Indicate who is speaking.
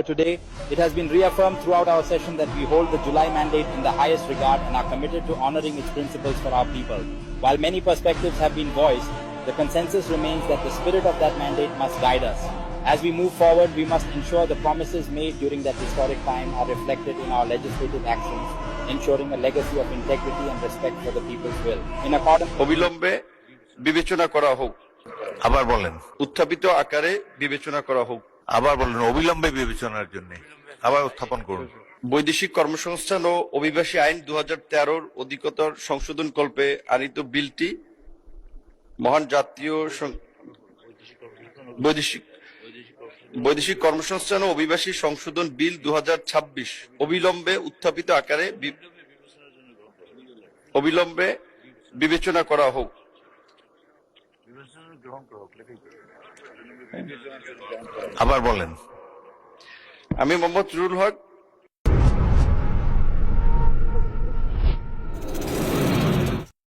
Speaker 1: Today, it has been reaffirmed throughout our session that we hold the July mandate in the highest regard and are committed to honoring its principles for our people. While many perspectives have been voiced, the consensus remains that the spirit of that mandate must guide us. As we move forward, we must ensure the promises made during that historic time are reflected in our legislative actions, ensuring a legacy of integrity and respect for the people's will. In accordance
Speaker 2: অবিলম্বে বিবেচনা করা হোক।
Speaker 3: আবার বলেন
Speaker 2: উত্থাপিত আকারে বিবেচনা করা হোক।
Speaker 3: আবার বলেন অবিলম্বে বিবেচনার জন্য আবার উত্থাপন করুন।
Speaker 2: বৈদেশিক কর্মসংস্থান ও অভিবাসী আইন 2013 অধিকতর সংশোধন কল্পে আনিত বিলটি মহান জাতীয় বৈদেশিক কর্মসংস্থান ও অভিবাসী সংশোধন বিল 2026 অবিলম্বে উত্থাপিত আকারে অবিলম্বে বিবেচনা করা হোক।
Speaker 3: আবার বলেন
Speaker 2: আমি মোহাম্মদ রুহুল হক